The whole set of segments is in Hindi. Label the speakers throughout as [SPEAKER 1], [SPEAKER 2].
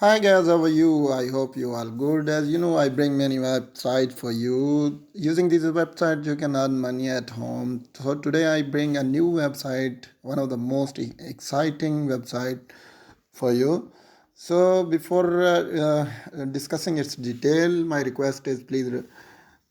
[SPEAKER 1] Hi guys, how are you? I hope you are good. As you know, I bring many websites for you. Using these websites, you can earn money at home. So today I bring a new website, one of the most exciting website for you. So before discussing its detail, my request is please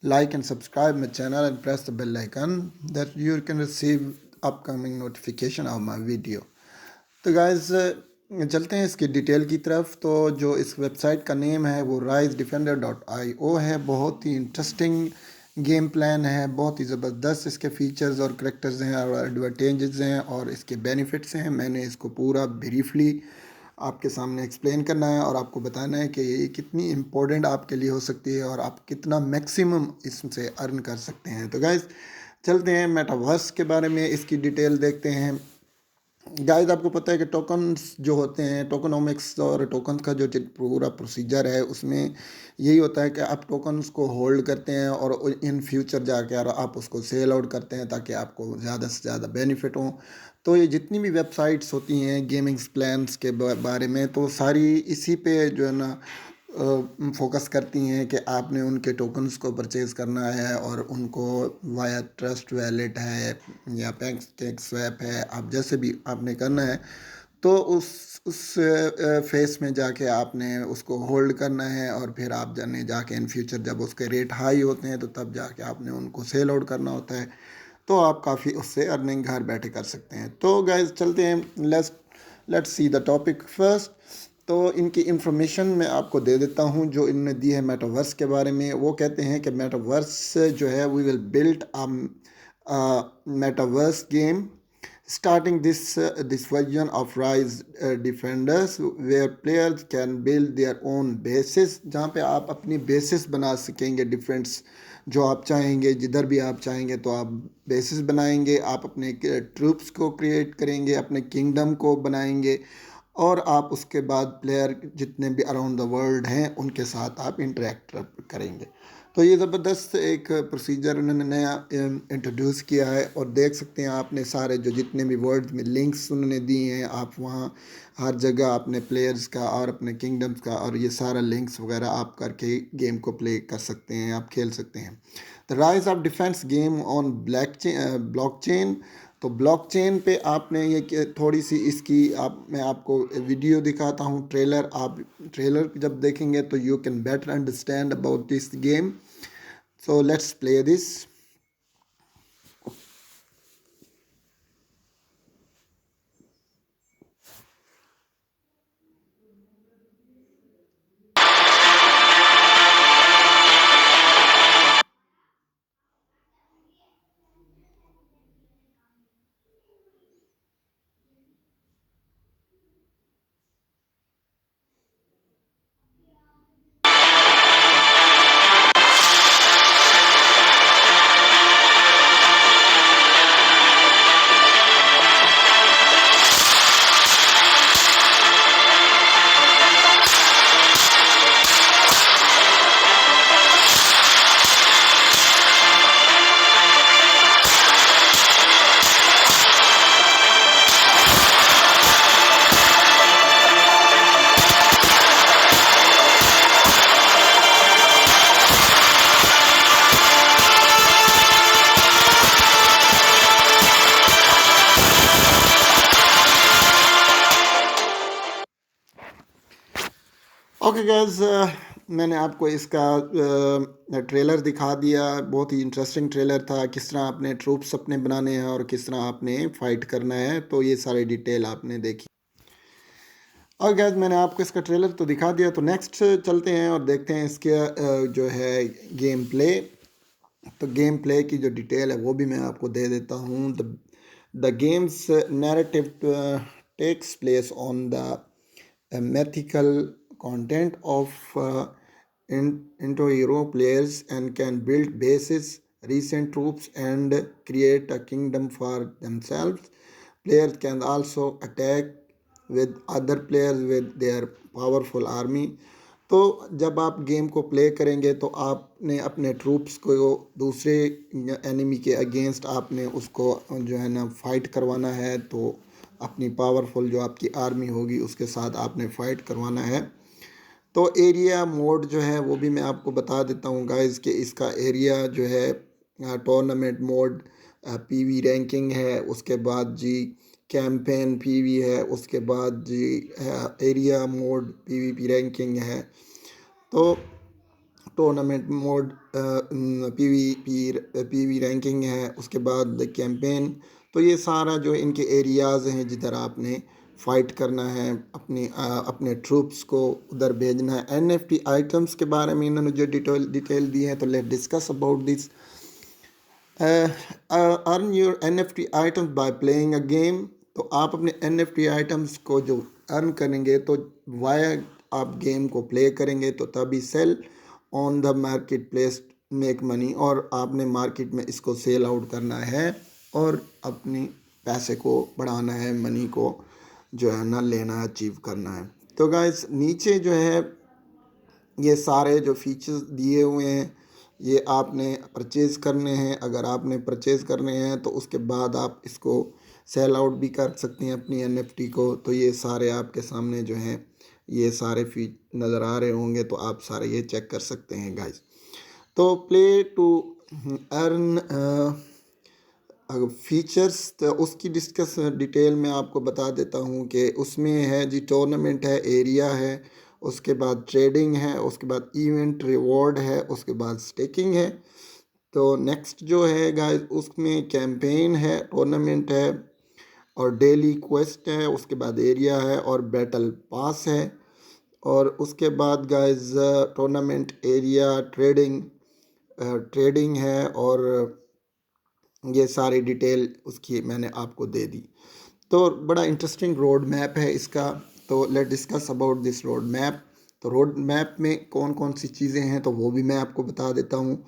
[SPEAKER 1] like and subscribe my channel and press the bell icon that you can receive upcoming notification of my video. तो गाइस चलते हैं इसकी डिटेल की तरफ। तो जो इस वेबसाइट का नेम है वो राइज डिफेंडर डॉट आई ओ है। बहुत ही इंटरेस्टिंग गेम प्लान है, बहुत ही ज़बरदस्त इसके फीचर्स और करेक्टर्स हैं और एडवांटेजेस हैं और इसके बेनिफिट्स हैं। मैंने इसको पूरा ब्रीफली आपके सामने एक्सप्लेन करना है और आपको बताना है कि ये कितनी इम्पोर्टेंट आपके लिए हो सकती है और आप कितना मैक्सिमम इससे अर्न कर सकते हैं। तो गाइस चलते हैं मेटावर्स के बारे में इसकी डिटेल देखते हैं। गाइस आपको पता है कि टोकन्स जो होते हैं, टोकनोमिक्स और टोकन्स का जो पूरा प्रोसीजर है उसमें यही होता है कि आप टोकन्स को होल्ड करते हैं और इन फ्यूचर जाके और आप उसको सेल आउट करते हैं ताकि आपको ज़्यादा से ज़्यादा बेनिफिट हो। तो ये जितनी भी वेबसाइट्स होती हैं गेमिंग्स प्लान्स के बारे में, तो सारी इसी पे जो है ना फोकस करती हैं कि आपने उनके टोकन्स को परचेज़ करना है और उनको वाया ट्रस्ट वैलेट है या पैंकेक स्वैप है, आप जैसे भी आपने करना है तो उस फेस में जाके आपने उसको होल्ड करना है और फिर आप जाने जाके इन फ्यूचर जब उसके रेट हाई होते हैं तो तब जाके आपने उनको सेल आउट करना होता है। तो आप काफ़ी उससे अर्निंग घर बैठे कर सकते हैं। तो गाइज चलते हैं, let's see the topic first. तो इनकी इंफॉर्मेशन मैं आपको दे देता हूँ जो इन्होंने दी है मेटावर्स के बारे में। वो कहते हैं कि मेटावर्स जो है we will build metaverse game starting this version of rise defenders where players can build their own bases, जहाँ पे आप अपनी बेसिस बना सकेंगे डिफरेंट जो आप चाहेंगे, जिधर भी आप चाहेंगे तो आप बेसिस बनाएंगे, आप अपने ट्रूप्स को क्रिएट करेंगे, अपने किंगडम को बनाएंगे और आप उसके बाद प्लेयर जितने भी अराउंड द वर्ल्ड हैं उनके साथ आप इंटरेक्ट करेंगे। तो ये ज़बरदस्त एक प्रोसीजर उन्होंने नया इंट्रोड्यूस किया है और देख सकते हैं आपने सारे जो जितने भी वर्ड्स में लिंक्स उन्होंने दिए हैं, आप वहाँ हर जगह अपने प्लेयर्स का और अपने किंगडम्स का और ये सारा लिंक्स वगैरह आप करके गेम को प्ले कर सकते हैं, आप खेल सकते हैं। The rise of defence game on blockchain. तो ब्लॉकचेन पे आपने ये थोड़ी सी इसकी आप मैं आपको वीडियो दिखाता हूँ, ट्रेलर। आप ट्रेलर जब देखेंगे तो you can better understand about this game. So let's play this. Okay guys, मैंने आपको इसका ट्रेलर दिखा दिया। बहुत ही इंटरेस्टिंग ट्रेलर था, किस तरह आपने ट्रूप्स अपने बनाने हैं और किस तरह आपने फ़ाइट करना है, तो ये सारी डिटेल आपने देखी। और गैस मैंने आपको इसका ट्रेलर तो दिखा दिया, तो नेक्स्ट चलते हैं और देखते हैं इसके जो है गेम प्ले। तो गेम प्ले की जो डिटेल है वो भी मैं आपको दे देता हूँ। The game's narrative takes place on the mythical content of into hero players and can build bases, recent troops, and create a kingdom for themselves. Players can also attack with other players with their powerful army. तो जब आप गेम को प्ले करेंगे तो आपने अपने ट्रूप्स को दूसरे एनिमी के अगेंस्ट आपने उसको जो है ना फाइट करवाना है। तो अपनी पावरफुल जो आपकी आर्मी होगी उसके साथ आपने फ़ाइट करवाना है। तो एरिया मोड जो है वो भी मैं आपको बता देता हूँ गाइस कि इसका एरिया जो है टूर्नामेंट मोड पीवी रैंकिंग है, उसके बाद जी कैंपेन पीवी है, उसके बाद जी एरिया मोड पीवीपी रैंकिंग है। तो टूर्नामेंट मोड पीवी रैंकिंग है, उसके बाद कैंपेन। तो ये सारा जो इनके एरियाज़ हैं जिधर आपने फ़ाइट करना है, अपने ट्रूप्स को उधर भेजना है। एनएफटी आइटम्स के बारे में इन्होंने जो डिटेल दी है, तो let discuss about this. Earn your NFT items by playing a game. तो आप अपने एनएफटी आइटम्स को जो अर्न करेंगे तो वाया आप गेम को प्ले करेंगे तो तभी sell on the market place make money, और आपने मार्केट में इसको सेल आउट करना है और अपनी पैसे को बढ़ाना है, मनी को जो है ना लेना है, अचीव करना है। तो गाइस नीचे जो है ये सारे जो फीचर्स दिए हुए हैं ये आपने परचेज़ करने हैं। अगर आपने परचेज़ करने हैं तो उसके बाद आप इसको सेल आउट भी कर सकते हैं अपनी एनएफटी को। तो ये सारे आपके सामने जो हैं ये सारे फीच नज़र आ रहे होंगे, तो आप सारे ये चेक कर सकते हैं गाइस। तो प्ले टू अर्न फीचर्स, तो उसकी डिस्कस डिटेल में आपको बता देता हूँ कि उसमें है जी टूर्नामेंट है, एरिया है, उसके बाद ट्रेडिंग है, उसके बाद इवेंट रिवॉर्ड है, उसके बाद स्टेकिंग है। तो नेक्स्ट जो है गाइस उसमें कैंपेन है, टूर्नामेंट है और डेली क्वेस्ट है, उसके बाद एरिया है और बैटल पास है। और उसके बाद गाइस टूर्नामेंट, एरिया, ट्रेडिंग है, और ये सारी डिटेल उसकी मैंने आपको दे दी। तो बड़ा इंटरेस्टिंग रोड मैप है इसका। तो let discuss about this road map. तो रोड मैप में कौन कौन सी चीज़ें हैं तो वो भी मैं आपको बता देता हूँ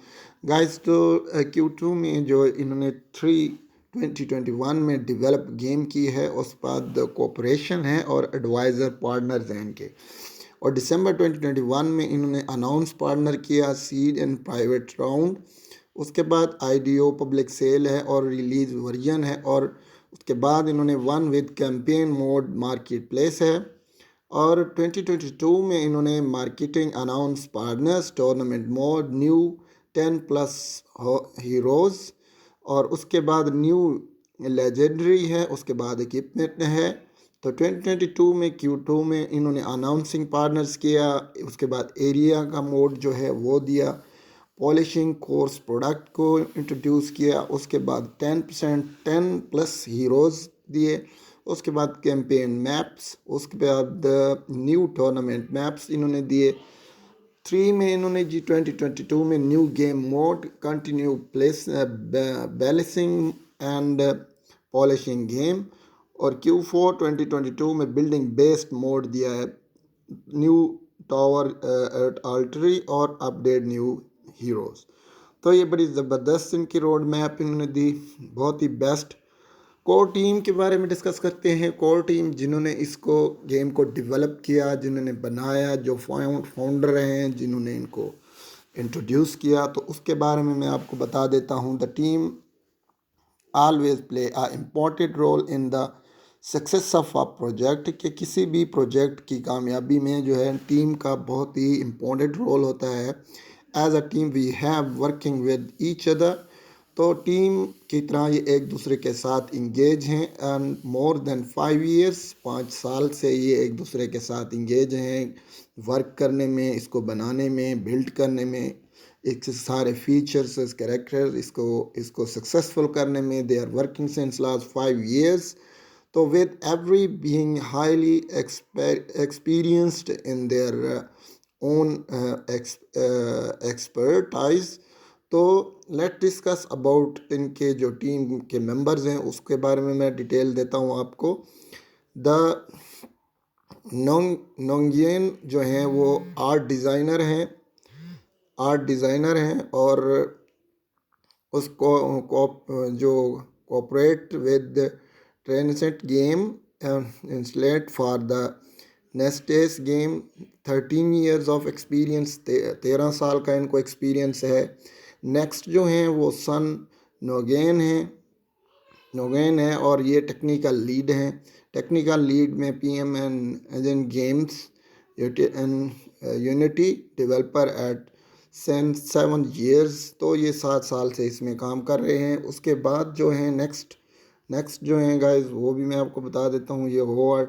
[SPEAKER 1] गाइस। तो Q2 में जो इन्होंने 2021 में डेवलप गेम की है, उस बाद कोऑपरेशन है और एडवाइज़र पार्टनर्स हैं इनके। और दिसंबर 2021 में इन्होंने अनाउंस पार्टनर किया, सीड एंड प्राइवेट राउंड। उसके बाद आईडीओ पब्लिक सेल है और रिलीज वर्जन है। और उसके बाद इन्होंने one with campaign mode market place है। और 2022 में इन्होंने marketing announce partners, tournament mode, new 10+ heroes, और उसके बाद न्यू लेजेंडरी है, उसके बाद इक्विपमेंट है। तो 2022 में Q2 में इन्होंने अनाउंसिंग पार्टनर्स किया, उसके बाद एरिया का मोड जो है वो दिया, पॉलिशिंग कोर्स प्रोडक्ट को इंट्रोड्यूस किया, उसके बाद 10+ हीरोज़ दिए, उसके बाद कैंपेन मैप्स, उसके बाद न्यू टूर्नामेंट मैप्स इन्होंने दिए। 3 में इन्होंने जी 2022 में new game mode, continue place balancing and polishing game. और Q4 2022 में बिल्डिंग बेस्ड मोड दिया है, न्यू टावर अल्टरी और अपडेट न्यू हीरोज़। तो ये बड़ी ज़बरदस्त इनकी रोड मैप इन्होंने दी, बहुत ही बेस्ट। कोर टीम के बारे में डिस्कस करते हैं। कोर टीम जिन्होंने इसको गेम को डेवलप किया, जिन्होंने बनाया, जो फाउंडर हैं, जिन्होंने इनको इंट्रोड्यूस किया, तो उसके बारे में मैं आपको बता देता हूँ। The team always play a important role in the success of a project, कि किसी भी प्रोजेक्ट की कामयाबी में जो है टीम का बहुत ही इम्पोर्टेंट रोल होता है। As a team we have working with each other. तो टीम की तरह ये एक दूसरे के साथ इंगेज हैं, एंड मोर देन 5 years, 5 साल से ये एक दूसरे के साथ इंगेज हैं वर्क करने में, इसको बनाने में, बिल्ड करने में, एक सारे फीचर्स, कैरेक्टर, इसको सक्सेसफुल करने में they are working since last 5 years। तो with every being highly experienced in their own expertise. तो लेट डिस्कस अबाउट इनके जो टीम के मेंबर्स हैं उसके बारे में मैं डिटेल देता हूँ आपको। द नोंगियन जो हैं वो आर्ट डिज़ाइनर हैं और उसको जो कोऑपरेट विद ट्रेनसेट गेम इंस्लेट फॉर द नेस्टेस गेम। 13 years ऑफ एक्सपीरियंस, 13 साल का इनको एक्सपीरियंस है। नेक्स्ट जो हैं वो सन नोगेन है और ये टेक्निकल लीड हैं। टेक्निकल लीड में PM and agent games unity developer at 7 years। तो ये 7 साल से इसमें काम कर रहे हैं। उसके बाद जो है नेक्स्ट जो है गाइस, वो भी मैं आपको बता देता हूँ। ये होवर्ड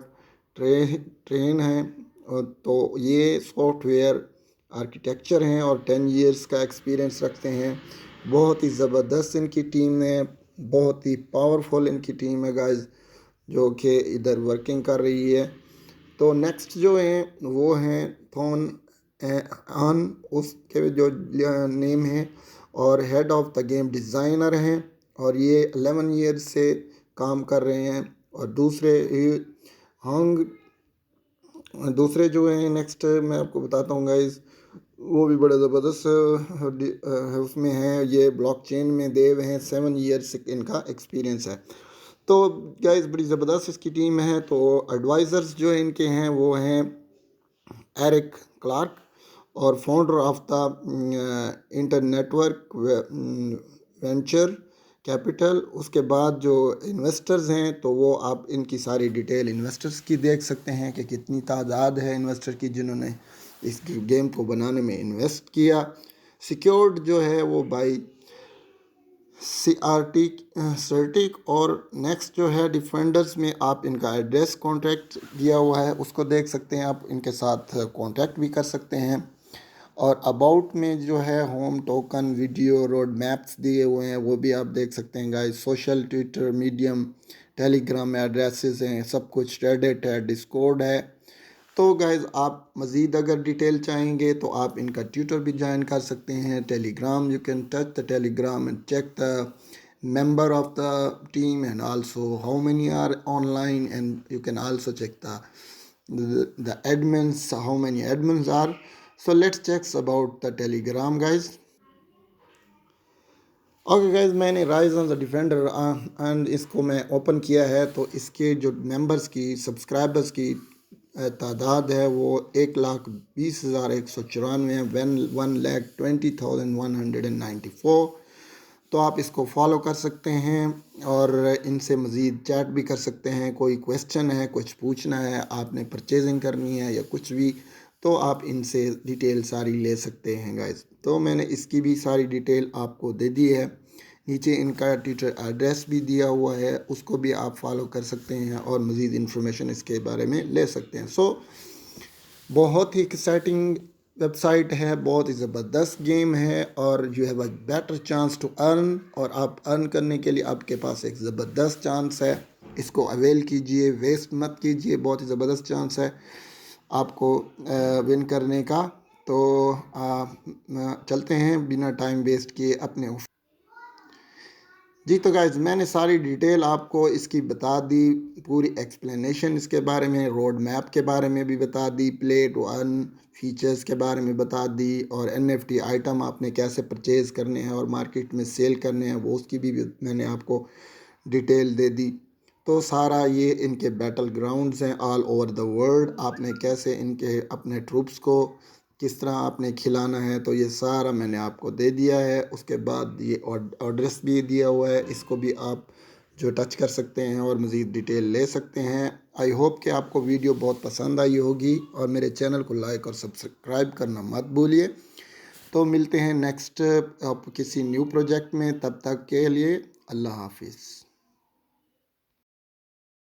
[SPEAKER 1] ट्रेन है। और तो ये सॉफ्टवेयर आर्किटेक्चर हैं और 10 years का एक्सपीरियंस रखते हैं। बहुत ही ज़बरदस्त इनकी टीम है, बहुत ही पावरफुल इनकी टीम है गाइस, जो कि इधर वर्किंग कर रही है। तो नेक्स्ट जो है वो हैं थॉन आन, उसके जो नेम है, और head of the game designer हैं, और ये 11 years से काम कर रहे हैं। और दूसरे जो हैं नेक्स्ट मैं आपको बताता हूँ गाइस, वो भी बड़े ज़बरदस्त उसमें हैं। ये ब्लॉकचेन में देव हैं, 7 years इनका एक्सपीरियंस है। तो गाइस बड़ी ज़बरदस्त इसकी टीम है। तो एडवाइज़र्स जो इनके हैं वो हैं एरिक क्लार्क, और founder of the internetwork venture capital. उसके बाद जो इन्वेस्टर्स हैं, तो वो आप इनकी सारी डिटेल इन्वेस्टर्स की देख सकते हैं कि कितनी तादाद है इन्वेस्टर की जिन्होंने इस गेम को बनाने में इन्वेस्ट किया। सिक्योर्ड जो है वो बाई CRT सर्टिक। और नेक्स्ट जो है डिफेंडर्स में आप इनका एड्रेस कॉन्टैक्ट दिया हुआ है, उसको देख सकते हैं, आप इनके साथ कॉन्टैक्ट भी कर सकते हैं। और अबाउट में जो है home token video road maps दिए हुए हैं, वो भी आप देख सकते हैं guys. Social Twitter medium Telegram addresses हैं, सब कुछ रेडिट है, डिस्कॉर्ड है। तो गाइज़ आप मज़ीद अगर डिटेल चाहेंगे तो आप इनका ट्विटर भी ज्वाइन कर सकते हैं, Telegram. You can touch the Telegram and check the member of the team and also how many are online, and you can also check the admins, how many admins are. So let's check about the telegram guys. Okay guys, मैंने rise on the defender and इसको मैं ओपन किया है। तो इसके जो मेंबर्स की सब्सक्राइबर्स की तादाद है वो 1,20,194 है, 1,20,194। तो आप इसको फॉलो कर सकते हैं और इनसे मज़ीद चैट भी कर सकते हैं। कोई क्वेश्चन है, कुछ पूछना है, आपने परचेजिंग करनी है या कुछ भी, तो आप इनसे डिटेल सारी ले सकते हैं गाइस। तो मैंने इसकी भी सारी डिटेल आपको दे दी है। नीचे इनका ट्विटर एड्रेस भी दिया हुआ है, उसको भी आप फॉलो कर सकते हैं और मज़ीद इन्फॉर्मेशन इसके बारे में ले सकते हैं। बहुत ही एक्साइटिंग वेबसाइट है, बहुत ही ज़बरदस्त गेम है, और you have a better chance to earn. और आप अर्न करने के लिए आपके पास एक ज़बरदस्त चांस है, इसको अवेल कीजिए, वेस्ट मत कीजिए। बहुत ही ज़बरदस्त चांस है आपको विन करने का। तो चलते हैं बिना टाइम वेस्ट किए अपने जी। तो गाइज मैंने सारी डिटेल आपको इसकी बता दी, पूरी एक्सप्लेनेशन इसके बारे में, रोड मैप के बारे में भी बता दी, प्ले टू अर्न फीचर्स के बारे में बता दी, और NFT आइटम आपने कैसे परचेज़ करने हैं और मार्केट में सेल करने हैं वो उसकी भी मैंने आपको डिटेल दे दी। तो सारा ये इनके बैटल ग्राउंड्स हैं ऑल ओवर द वर्ल्ड, आपने कैसे इनके अपने ट्रूप्स को किस तरह आपने खिलाना है, तो ये सारा मैंने आपको दे दिया है। उसके बाद ये एड्रेस भी दिया हुआ है, इसको भी आप जो टच कर सकते हैं और मज़ीद डिटेल ले सकते हैं। आई होप कि आपको वीडियो बहुत पसंद आई होगी, और मेरे चैनल को लाइक और सब्सक्राइब करना मत भूलिए। तो मिलते हैं नेक्स्ट किसी न्यू प्रोजेक्ट में, तब तक के लिए अल्लाह हाफिज़।